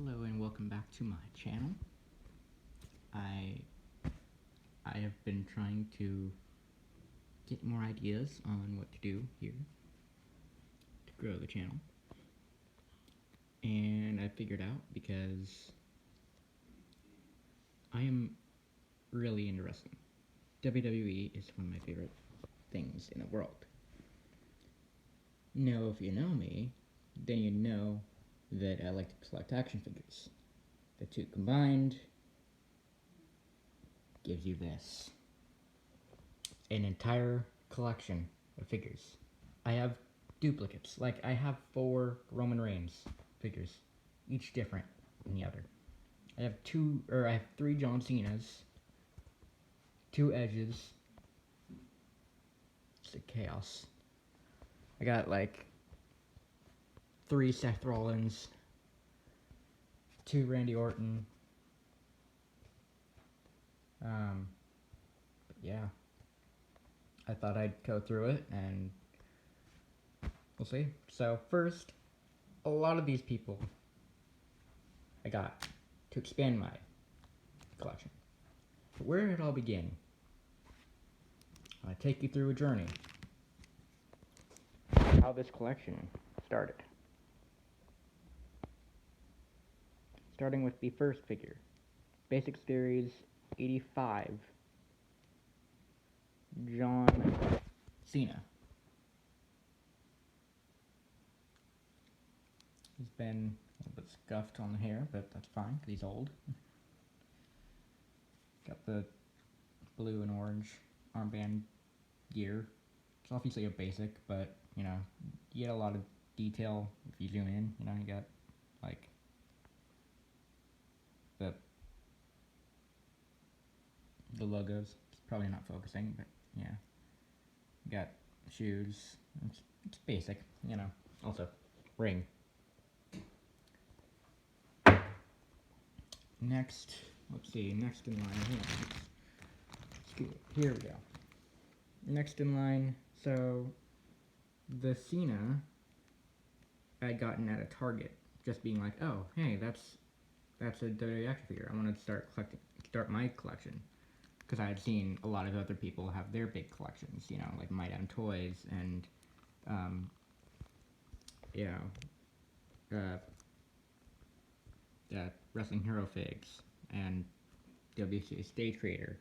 Hello and welcome back to my channel. I have been trying to get more ideas on what to do here to grow the channel. And I figured out because I am really into wrestling. WWE is one of my favorite things in the world. Now, if you know me, then you know that I like to collect action figures. The two combined gives you this. An entire collection of figures. I have duplicates. Like, I have 4 Roman Reigns figures, each different than the other. I have 3 John Cenas, 2 Edges. It's a chaos. I got like 3 Seth Rollins, 2 Randy Orton. But yeah, I thought I'd go through it and we'll see. So first, a lot of these people I got to expand my collection. But where did it all begin? I'll take you through a journey. How this collection started. Starting with the first figure. Basic Series 85. John Cena. He's been a little bit scuffed on the hair, but that's fine, because he's old. Got the blue and orange armband gear. It's obviously a basic, but, you know, you get a lot of detail if you zoom in. You know, you got, like, the logos. It's probably not focusing, but, yeah. You got shoes. It's basic, you know. Also, ring. Next, let's see, next in line, here we go. Next in line, so the Cena I had gotten at a Target, just being like, oh, hey, that's a WWE action figure. I wanted to start my collection, because I had seen a lot of other people have their big collections, you know, like My Damn Toys and, Wrestling Hero Figs, and WCA Stage Creator,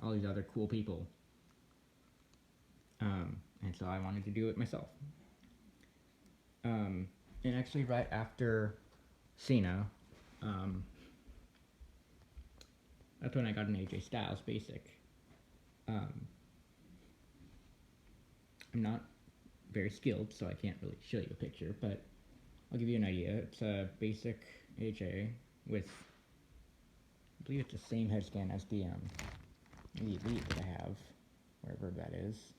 all these other cool people. And so I wanted to do it myself. And actually right after Cena, that's when I got an AJ Styles basic. I'm not very skilled, so I can't really show you a picture, but I'll give you an idea. It's a basic AJ with, I believe it's the same head scan as the Elite that I have, wherever that is.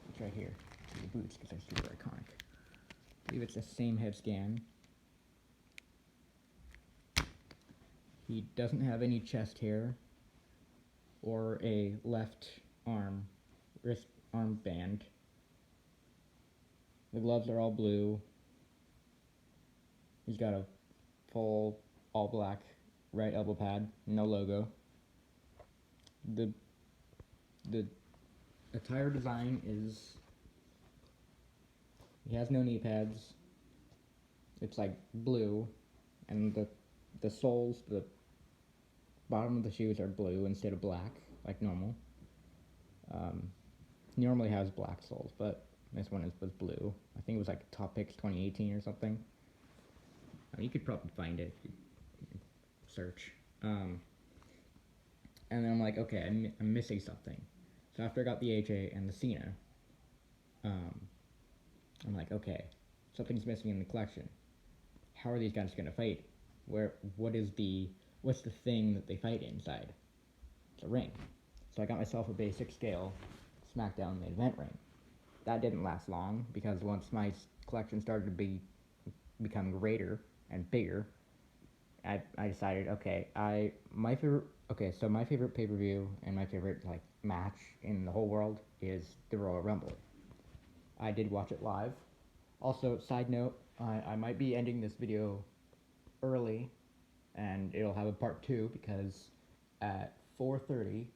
It's right here. It's the boots, because they're super iconic. I believe it's the same head scan. He doesn't have any chest hair or a left wrist armband. The gloves are all blue. He's got a full all black right elbow pad, no logo. The attire design is, he has no knee pads. It's like blue, and the soles, the bottom of the shoes are blue instead of black, like normal. He normally has black soles, but this one was blue. I think it was like Top Picks 2018 or something. I mean, you could probably find it if you search. And then I'm like, okay, I'm missing something. So after I got the AJ and the Cena, I'm like, okay, something's missing in the collection. How are these guys gonna fight? What's the thing that they fight inside? It's a ring. So I got myself a basic scale SmackDown main event ring. That didn't last long, because once my collection started to become greater and bigger, I decided, okay, my favorite pay-per-view and my favorite like match in the whole world is the Royal Rumble. I did watch it live. Also, side note, I might be ending this video early and it'll have a part 2 because at 4:30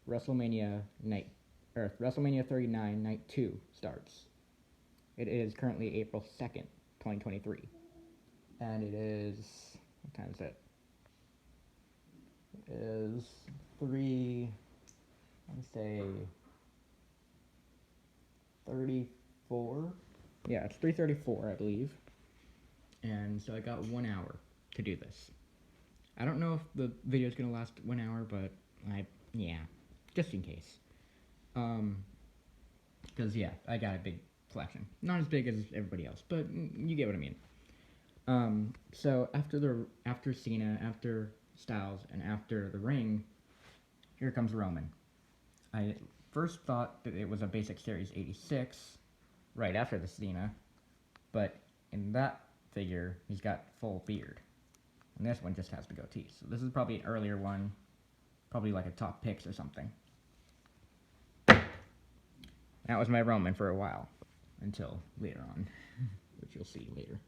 WrestleMania 39 Night 2 starts. It is currently April 2nd, 2023. And it is, what time is it? It is 34. Yeah, it's 3:34, I believe. And so I got 1 hour to do this. I don't know if the video is going to last 1 hour, but yeah, just in case. Because, yeah, I got a big collection. Not as big as everybody else, but you get what I mean. So after Cena, after Styles, and after the ring, here comes Roman. I first thought that it was a Basic Series 86, right after the Cena, but in that figure, he's got full beard. And this one just has the goatee. So this is probably an earlier one, probably like a top picks or something. That was my Roman for a while, until later on, which you'll see later.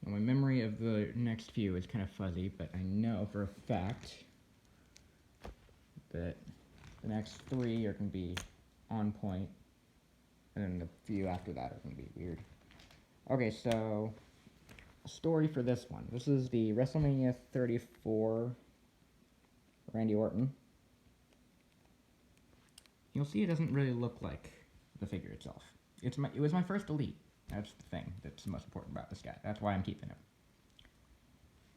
My memory of the next few is kind of fuzzy, but I know for a fact that the next 3 are going to be on point, and then the few after that are going to be weird. Okay, so story for this one. This is the WrestleMania 34 Randy Orton. You'll see it doesn't really look like the figure itself. It was my first Elite. That's the thing that's the most important about this guy. That's why I'm keeping him.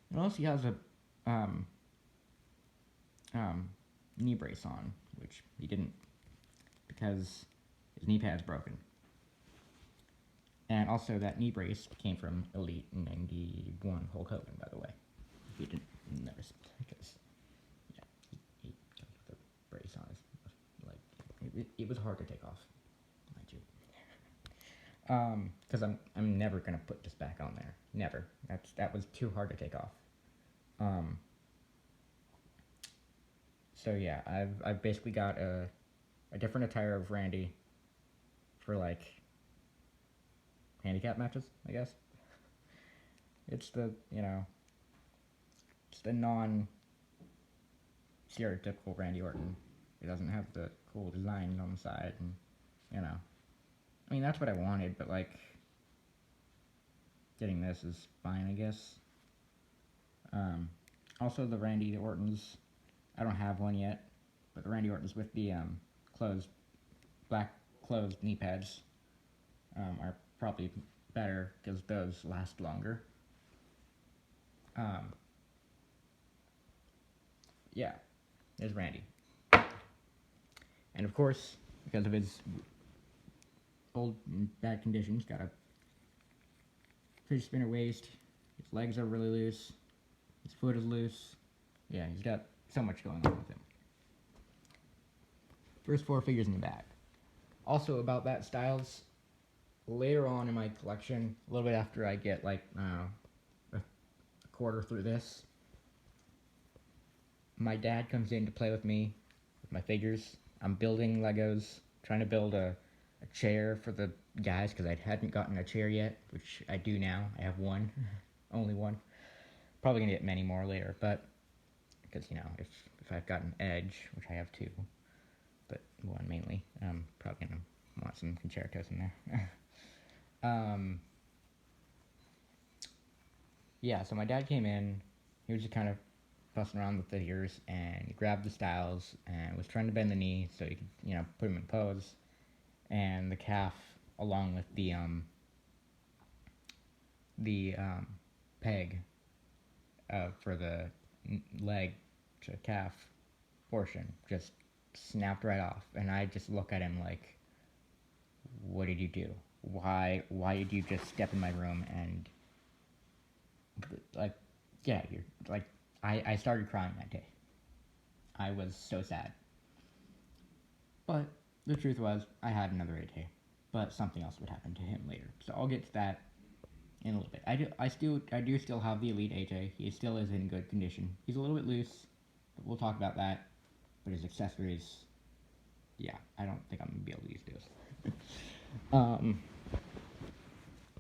Notice he has a knee brace on, which he didn't because his knee pad's broken. And also that knee brace came from Elite 91 Hulk Hogan, by the way. If you didn't notice, because yeah, he got the brace on his, like, it was hard to take off, mind you. Because I'm never gonna put this back on there. Never. That was too hard to take off. So yeah, I've basically got a different attire of Randy for like handicap matches, I guess. It's the non-stereotypical Randy Orton. It doesn't have the cool designs on the side, and I mean, that's what I wanted, but like getting this is fine, I guess. Also the Randy Ortons, I don't have one yet, but the Randy Ortons with the black closed knee pads are probably better because those last longer. Yeah, there's Randy. And of course, because of his old and bad conditions, got a fidget spinner waist, his legs are really loose, his foot is loose. Yeah, he's got so much going on with him. First 4 figures in the bag. Also about that, Styles, later on in my collection, a little bit after I get like, I don't know, a quarter through this, my dad comes in to play with me, with my figures. I'm building Legos, trying to build a chair for the guys, because I hadn't gotten a chair yet, which I do now. I have one, only one. Probably gonna get many more later, but, because, if I've got an Edge, which I have 2, but one mainly, I'm probably gonna want some concertos in there. Yeah, so my dad came in, he was just kind of fussing around with the figures, and he grabbed the Styles, and was trying to bend the knee so he could, put him in pose, and the calf, along with the peg, for the leg to calf portion, just snapped right off, and I just look at him like, what did you do? Why did you just step in my room and, like, get out of here? Like, I started crying that day. I was so sad. But the truth was, I had another AJ, but something else would happen to him later. So I'll get to that in a little bit. I do still have the Elite AJ. He still is in good condition. He's a little bit loose, but we'll talk about that. But his accessories, yeah, I don't think I'm gonna be able to use those.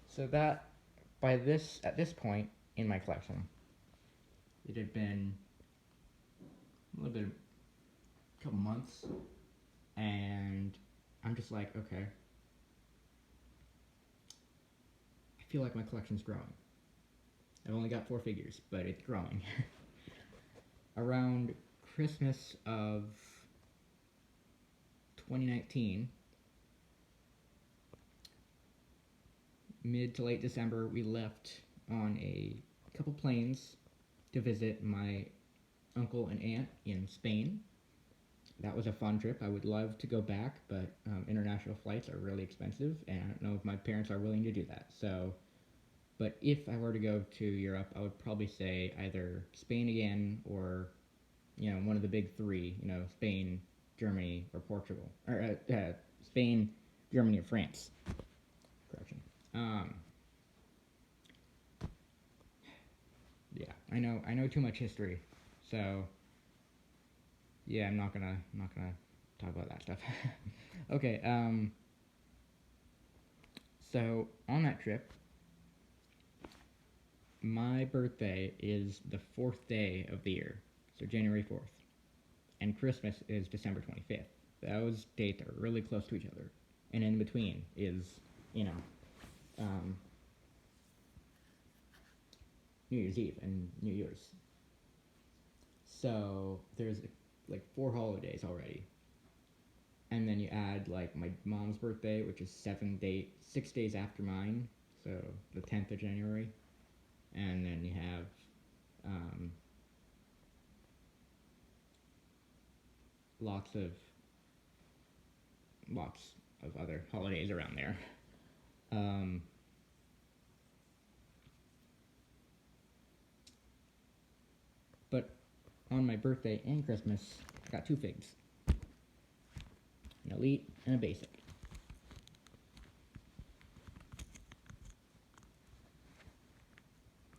So that at this point in my collection, it had been a little bit, a couple months, and I'm just like, okay, I feel like my collection's growing. I've only got 4 figures, but it's growing. Around Christmas of 2019, mid to late December, we left on a couple planes to visit my uncle and aunt in Spain. That was a fun trip. I would love to go back, but international flights are really expensive, and I don't know if my parents are willing to do that. So, but if I were to go to Europe, I would probably say either Spain again or, one of the big 3, Spain, Germany, or Portugal. Or Spain, Germany, or France. Correction. Yeah, I know too much history, so yeah, I'm not gonna talk about that stuff. Okay, so on that trip, my birthday is the 4th day of the year, so January 4th, and Christmas is December 25th. Those dates are really close to each other, and in between is, New Year's Eve and New Year's. So there's like 4 holidays already. And then you add like my mom's birthday, which is 6 days after mine, so the 10th of January. And then you have lots of other holidays around there. But on my birthday and Christmas, I got 2 figs. An elite and a basic.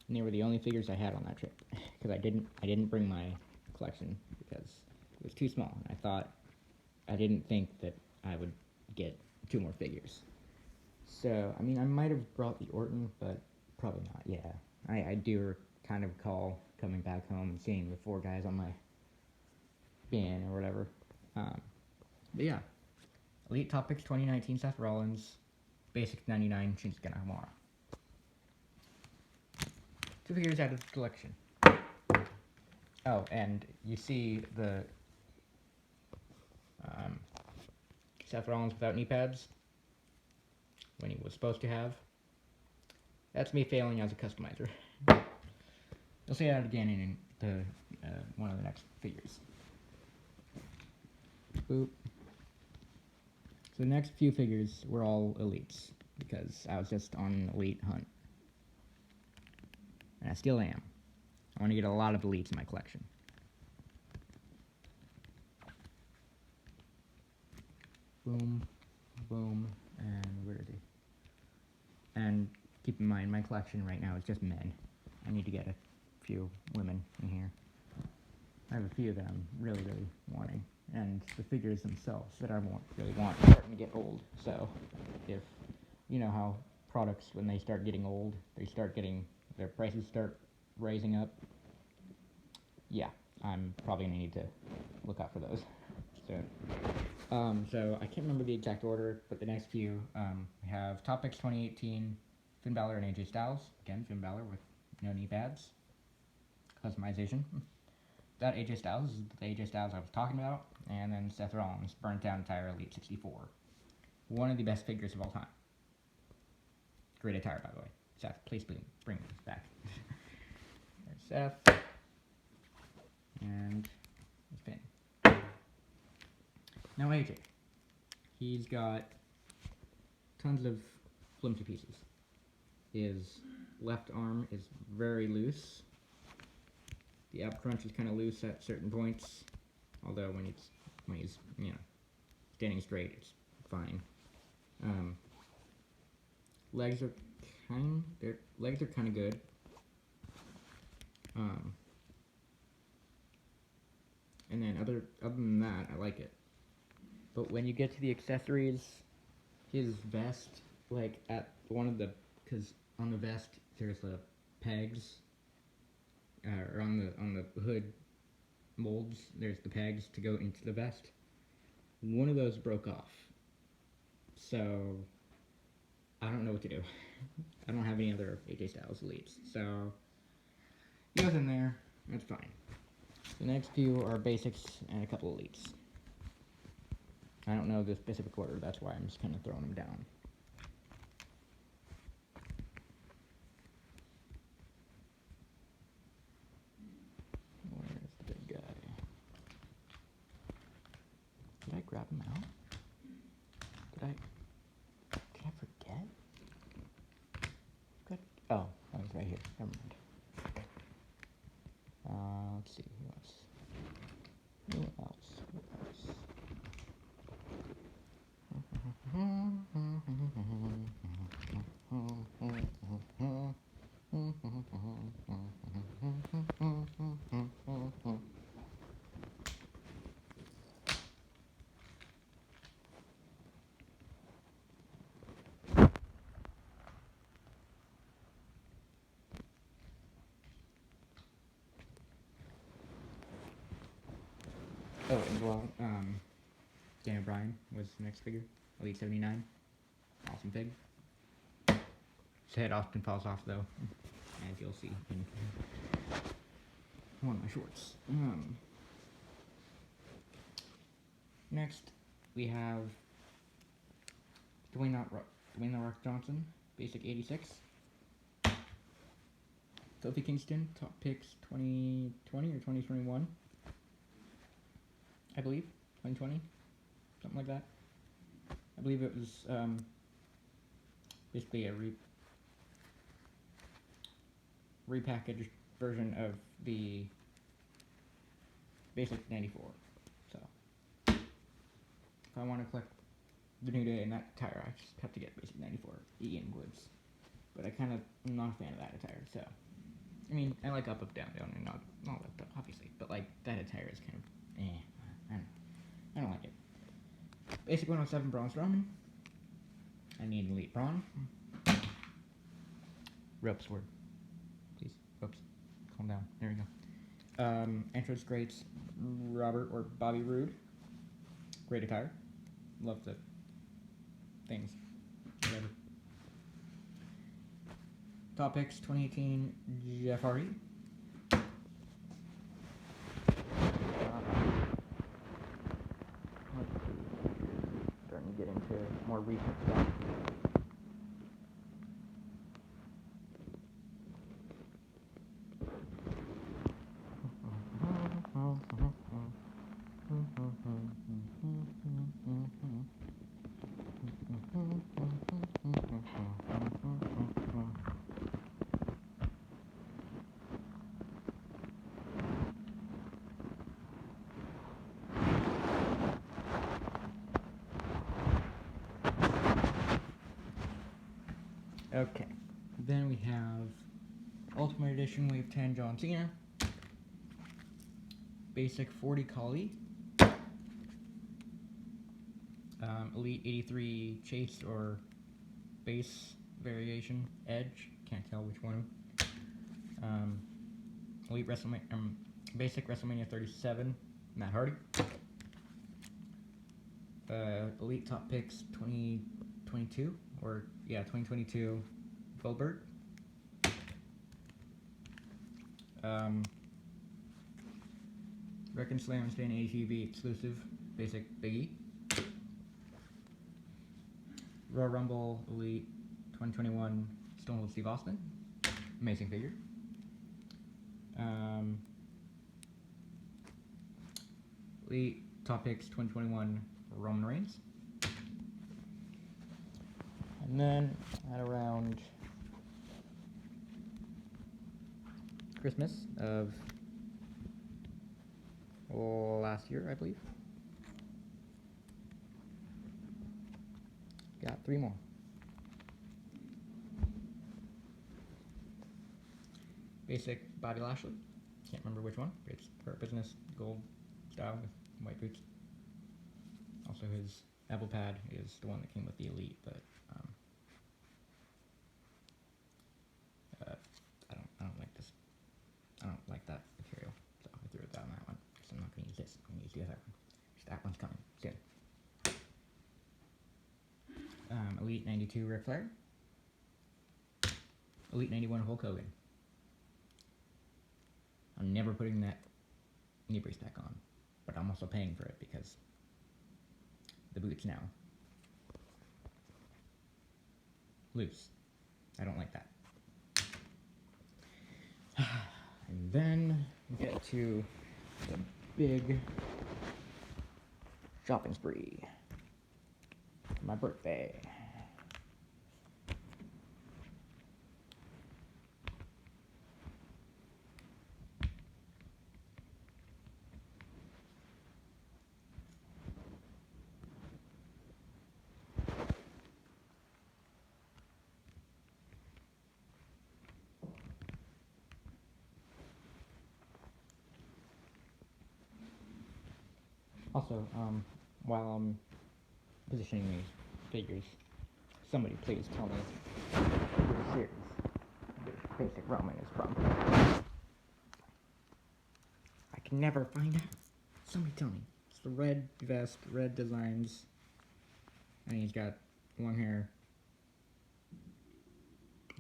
And they were the only figures I had on that trip, because I didn't bring my collection because it was too small. I didn't think that I would get 2 more figures. So, I mean, I might have brought the Orton, but probably not. Yeah, I do kind of recall coming back home and seeing the 4 guys on my bin or whatever. But yeah, Elite Top Picks 2019 Seth Rollins, Basic 99 Shinsuke Nakamura. 2 figures out of the collection. Oh, and you see the Seth Rollins without knee pads when he was supposed to have. That's me failing as a customizer. You'll see that again in the one of the next figures. Boop. So the next few figures were all elites because I was just on an elite hunt. And I still am. I want to get a lot of elites in my collection. Boom, boom, and where is he? And keep in mind, my collection right now is just men. I need to get a few women in here. I have a few that I'm really, really wanting. And the figures themselves that I really want are starting to get old. So, if you know how products, when they start getting old, their prices start rising up. Yeah, I'm probably going to need to look out for those soon. So I can't remember the exact order, but the next few, we have Top Picks 2018, Finn Balor and AJ Styles. Again, Finn Balor with no knee pads. Customization. That AJ Styles is the AJ Styles I was talking about. And then Seth Rollins, Burnt Down Attire Elite 64. One of the best figures of all time. Great attire, by the way. Seth, please bring this back. There's Seth. And his Finn. Now AJ. He's got tons of flimsy pieces. His left arm is very loose. The ab crunch is kind of loose at certain points, although when he's standing straight, it's fine. Legs are kind of good. And then other than that, I like it. But when you get to the accessories, his vest, like at one of the, because on the vest there's the pegs, or on the hood molds there's the pegs to go into the vest. One of those broke off, so I don't know what to do. I don't have any other AJ Styles elites, so he goes in there. That's fine. The next few are basics and a couple elites. I don't know the specific order, that's why I'm just kind of throwing them down. Where's the big guy? Did I grab him out? Did I forget? Oh, that was right here. Never mind. Let's see, who else? Who else? Oh, and well, Daniel Bryan was the next figure, Elite 79. Awesome fig. His head often falls off though, as you'll see in one of my shorts. Next, we have Dwayne The Rock Johnson, basic 86. Kofi Kingston, top picks 2020 or 2021. I believe, 2020, something like that. I believe it was basically a repackaged version of the basic 94. So, if I want to collect the New Day in that attire, I just have to get basic 94 Ian Woods. But I kind of am not a fan of that attire, so. I mean, I like up, down, and all that stuff, obviously. But, like, that attire is kind of, I don't like it. Basic 107 Braun Strowman. I need an elite Braun. Ropes word. Please. Ropes. Calm down. There we go. Entrance greats Robert or Bobby Roode. Great attire. Love the things. Whatever. Top picks 2018 Jeff Hardy. Starting to get into more recent stuff. Okay, then we have Ultimate Edition Wave 10 John Cena, Basic 40 Kali, Elite 83 Chase or Base Variation Edge, can't tell which one. Elite WrestleMania, Basic WrestleMania 37 Matt Hardy, Elite Top Picks 2022 or yeah 2022 Goldberg. Reckon Slam Stand ATV exclusive basic Biggie. Royal Rumble Elite 2021 Stone Cold Steve Austin. Amazing figure. Elite Top Picks 2021 Roman Reigns. And then at around Christmas of last year, I believe, got 3 more. Basic Bobby Lashley, can't remember which one. It's Hurt Business gold style with white boots. Also his elbow pad is the one that came with the Elite, but Elite 92 Ric Flair. Elite 91 Hulk Hogan. I'm never putting that knee brace back on, but I'm also paying for it because the boots now loose. I don't like that. And then we get to the big shopping spree. My birthday. Also, while I'm positioning these figures, somebody please tell me which series this basic Roman is from. I can never find out. Somebody tell me. It's the red vest, red designs, and he's got long hair,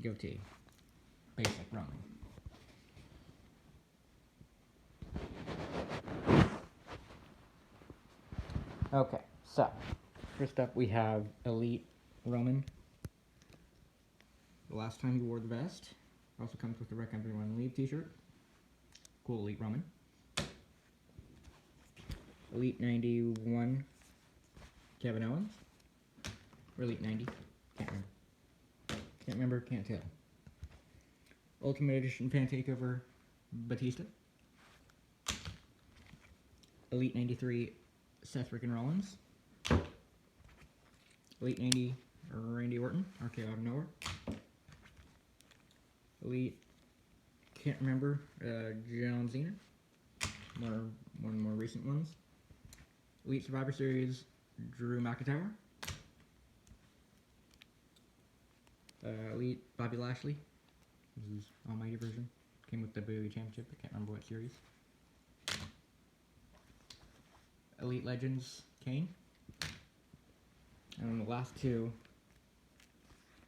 goatee. Basic Roman. Okay, so first up we have Elite Roman. The last time he wore the vest. Also comes with the Wreck Everyone Leave t-shirt. Cool Elite Roman. Elite 91 Kevin Owens. Or Elite 90. Can't remember. Can't remember, can't tell. Ultimate Edition Fan Takeover Batista. Elite 93 Seth Frickin' Rollins. Elite 90 Randy Orton, RKO out of nowhere. Elite, can't remember, John Cena. One of the more recent ones. Elite Survivor Series, Drew McIntyre. Elite Bobby Lashley. This is Almighty version. Came with the WWE Championship, I can't remember what series. Elite Legends, Kane. And then the last two,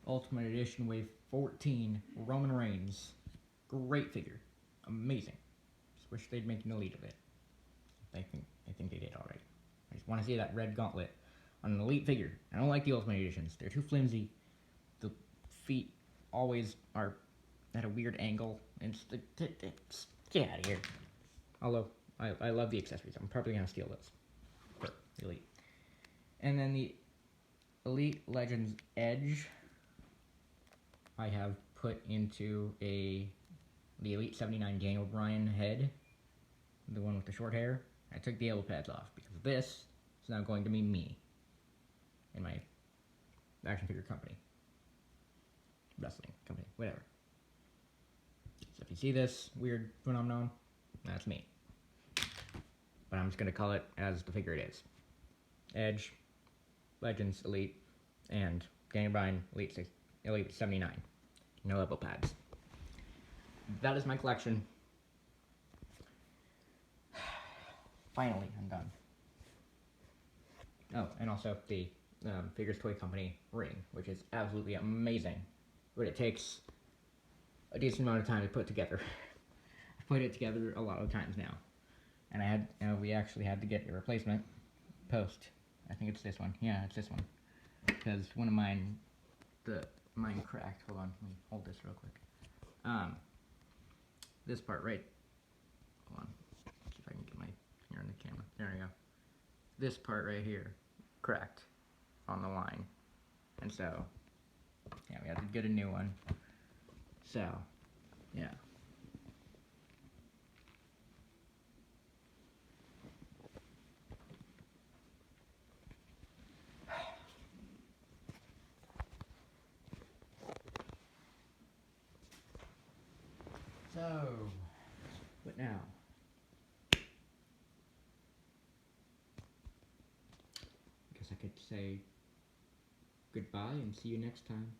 Ultimate Edition Wave 14, Roman Reigns. Great figure. Amazing. Just wish they'd make an Elite of it. I think they did already. I just want to see that red gauntlet on an Elite figure. I don't like the Ultimate Editions. They're too flimsy. The feet always are at a weird angle. And get out of here. Although, I love the accessories. I'm probably going to steal those for Elite. And then the Elite Legends Edge, I have put into the Elite 79 Daniel Bryan head, the one with the short hair. I took the elbow pads off because this is now going to be me in my action figure company, wrestling company, whatever. So if you see this weird phenomenon, that's me. But I'm just going to call it as the figure it is. Edge, Legends, Elite, and Daniel Bryan, Elite 79. No elbow pads. That is my collection. Finally, I'm done. Oh, and also the Figures Toy Company ring, which is absolutely amazing. But it takes a decent amount of time to put together. I've put it together a lot of times now. And we actually had to get a replacement post. I think it's this one. Yeah, it's this one. Because one of mine cracked. Hold on, let me hold this real quick. This part right. Hold on. See if I can get my finger in the camera. There we go. This part right here cracked on the line. And so, yeah, we had to get a new one. So, yeah. So, what now? I guess I could say goodbye and see you next time.